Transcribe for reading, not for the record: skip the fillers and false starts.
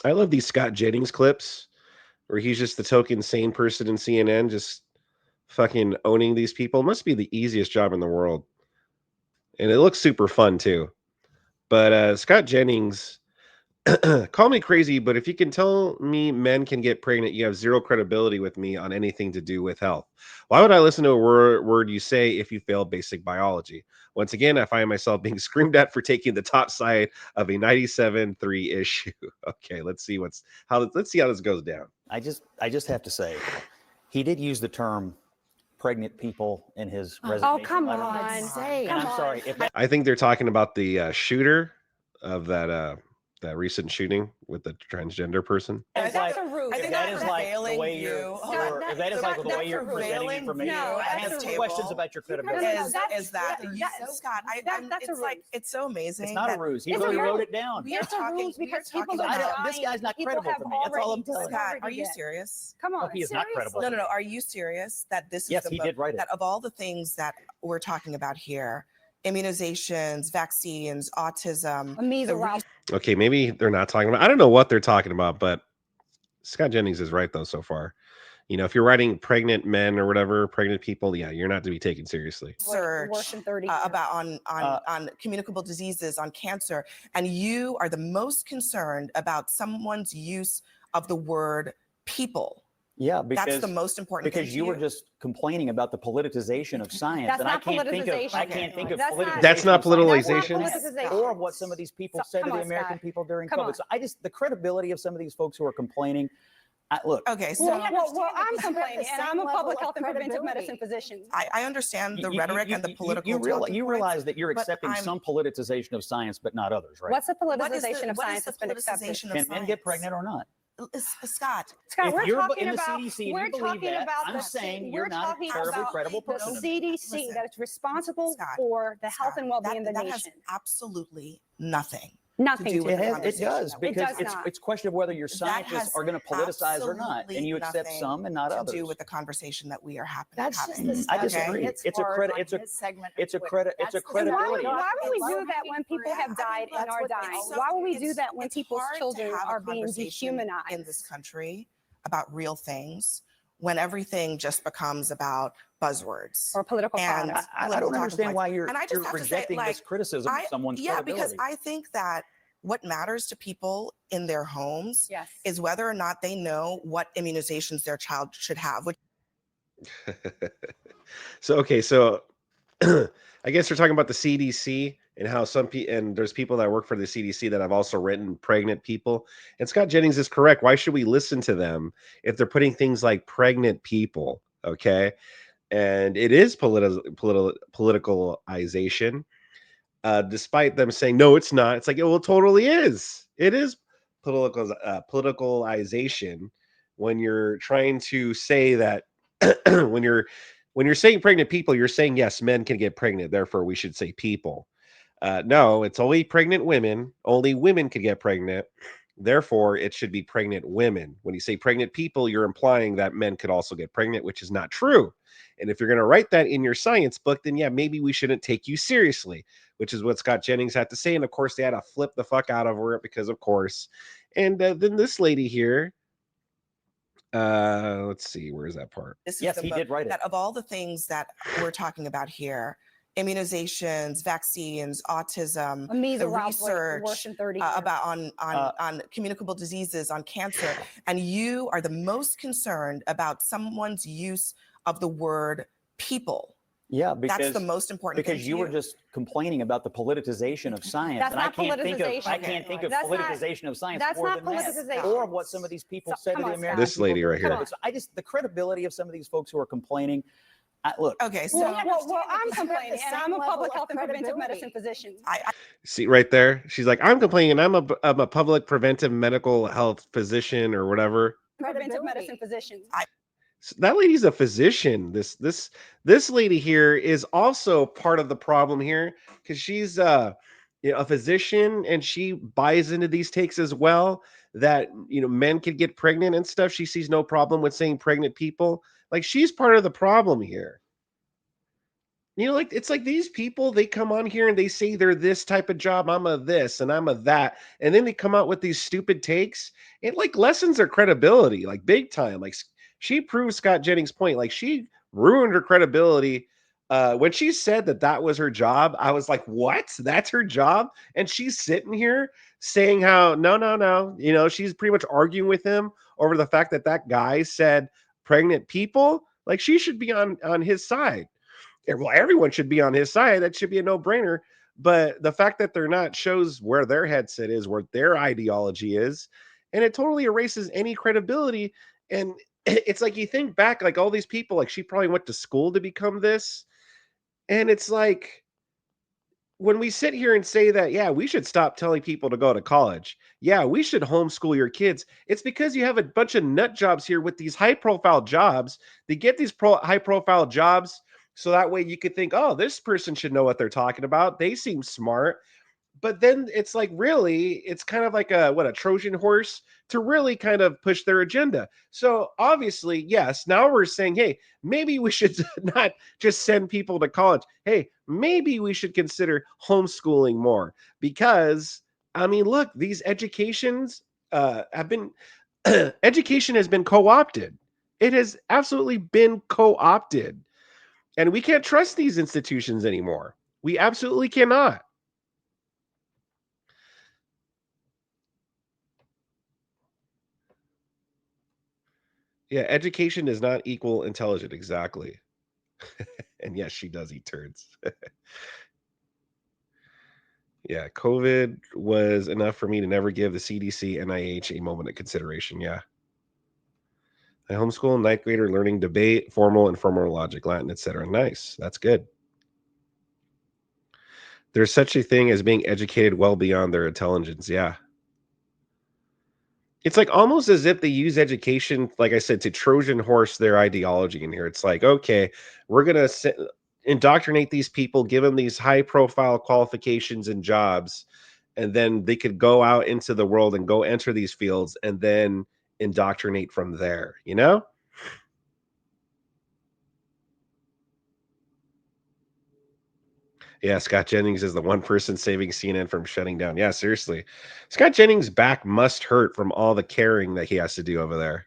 I love these Scott Jennings clips where he's just the token sane person in CNN, just fucking owning these people. Must be the easiest job in the world, and it looks super fun too. But Scott Jennings, call me crazy, but if you can tell me men can get pregnant, you have zero credibility with me on anything to do with health. Why would I listen to a word you say if you fail basic biology? Once again, I find myself being screamed at for taking the top side of a 97.3 issue. Okay, let's see how this goes down. I just have to say, he did use the term pregnant people in his resignation. Oh, come letter. on. And I'm sorry if that I think they're talking about the shooter of that recent shooting with the transgender person. That's like, a ruse. if that is like the way if that is like the way you're presenting information, No, I that's have a questions about your credibility. Is that Scott? That's a ruse. It's so amazing. It's not a ruse. He It's a really ruse. wrote it down. It's a ruse because people are This guy's not People credible have to me. That's all I'm already telling you. Scott, are discovered you it. serious? Come on. No, he is not credible. No. Are you serious that this is Yes, he did write it. that of all the things that we're talking about here, immunizations, vaccines, autism, Measles. Okay, maybe they're not talking about. I don't know what they're talking about, but Scott Jennings is right though so far. You know, if you're writing pregnant men or whatever, pregnant people, yeah, you're not to be taken seriously. research Worse than 30 about on communicable diseases, on cancer, and you are the most concerned about someone's use of the word people. Yeah, because That's the most important thing because to you were you. just complaining about the politicization of science, That's and I not can't think of politicization. politicization. That's not of science politicization? That's not politicization. or what some of these people said to come the on, American Scott. people during Come COVID. on. So the credibility of some of these folks who are complaining. Look, Okay, so Well, I'm complaining, and I'm a public health and preventive medicine physician. I understand the you- rhetoric you- and the you- political. You, realize, talking you points, realize that you're but accepting I'm- some politicization of science, but not others, right? What's the what politicization of what science that's been accepted? politicization of Can men get science? pregnant or not? Scott, Scott, If we're you're talking in the about, CDC and you we're believe talking that, about I'm the, saying we're you're not a talking terribly about credible the person. CDC Listen, that is responsible Scott, for the health and well-being of the that nation. has absolutely nothing Nothing to to do with do. the It conversation does that we're because does it's not. it's a question of whether your That scientists has are going to politicize or not, absolutely and you accept nothing some and not to others. do with the conversation that we are having. That's just the having. I stuff disagree. that hits It's a hard credit. on It's a his segment of it's a Twitter. credit. It's a That's the stuff that credibility. Why would we it's do that when people have died and that's are what they dying? always Why would we It's- do that when it's people's hard to children have a are being conversation dehumanized? in this country about real things when everything just becomes about buzzwords Or political and products. I political don't understand talking why points. you're And I just you're have to say, rejecting this criticism of someone's credibility. because I think that what matters to people in their homes Yes. is whether or not they know what immunizations their child should have, which So I guess we're talking about the CDC and how some people, and there's people that work for the CDC that have also written pregnant people. And Scott Jennings is correct. Why should we listen to them if they're putting things like pregnant people? Okay. And it is politicalization, despite them saying, no, it's not. It's like, well, it totally is. It is politicalization when you're trying to say that when you're saying pregnant people, you're saying yes, men can get pregnant. Therefore, we should say people. No, it's only pregnant women. Only women can get pregnant. Therefore, it should be pregnant women. When you say pregnant people, you're implying that men could also get pregnant, which is not true. And if you're going to write that in your science book, then yeah, maybe we shouldn't take you seriously, which is what Scott Jennings had to say. And of course, they had to flip the fuck out over it because, of course. And then this lady here, let's see, where's that part? this is Yes, the he did write it. that of all the things that we're talking about here, immunizations, vaccines, autism, Measles the outbreak, research worse than 30 about on communicable diseases, on cancer, and you are the most concerned about someone's use of the word people. Yeah, because That's the most important thing because to you were just complaining about the politicization of science, That's and I not can't think of politicization. I can't think of That's not- politicization of science that's more not than that, politicization. or of what some of these people said to come the on, American Scott. This lady people right during here. COVID. So the credibility of some of these folks who are complaining. Look, Okay, so Well, I'm because you're at complaining, the and same I'm a level public of health and preventive credibility. medicine physician. I See right there, she's like, I'm complaining. I'm a public preventive medical health physician or whatever. Preventive medicine physician. That lady's a physician. This lady here is also part of the problem here because she's a physician and she buys into these takes as well that men can get pregnant and stuff. She sees no problem with saying pregnant people. Like she's part of the problem here. You know, like it's like these people, they come on here and they say they're this type of job. I'm a this and I'm a that. And then they come out with these stupid takes. It like lessens their credibility, like big time. Like she proves Scott Jennings' point. Like she ruined her credibility. When she said that that was her job, I was like, what? That's her job? And she's sitting here saying how, no, no, no. You know, she's pretty much arguing with him over the fact that that guy said pregnant people. Like she should be on his side. Well, everyone should be on his side. That should be a no-brainer. But the fact that they're not shows where their headset is, where their ideology is, and it totally erases any credibility. And it's like you think back, like all these people, like she probably went to school to become this, and it's like when we sit here and say that, yeah, we should stop telling people to go to college. Yeah, we should homeschool your kids. It's because you have a bunch of nut jobs here with these high profile jobs. They get these high profile jobs so that way you could think, oh, this person should know what they're talking about. They seem smart. But then it's like really, it's kind of like a Trojan horse to really kind of push their agenda. So obviously, yes, now we're saying, hey, maybe we should not just send people to college. Hey, maybe we should consider homeschooling more because I mean, look, these educations have been education has been co-opted. It has absolutely been co-opted. And we can't trust these institutions anymore. We absolutely cannot. Yeah, education does not equal intelligent. Exactly. And yes, she does eat turds. Yeah, COVID was enough for me to never give the CDC, NIH a moment of consideration. Yeah. I homeschool ninth grader learning debate, formal and formal logic, Latin, etc. Nice. That's good. There's such a thing as being educated well beyond their intelligence. Yeah. It's like almost as if they use education, like I said, to Trojan horse their ideology in here. It's like, okay, we're going to indoctrinate these people, give them these high profile qualifications and jobs, and then they could go out into the world and go enter these fields and then indoctrinate from there, you know? Yeah, Scott Jennings is the one person saving CNN from shutting down. Yeah, seriously. Scott Jennings' back must hurt from all the caring that he has to do over there.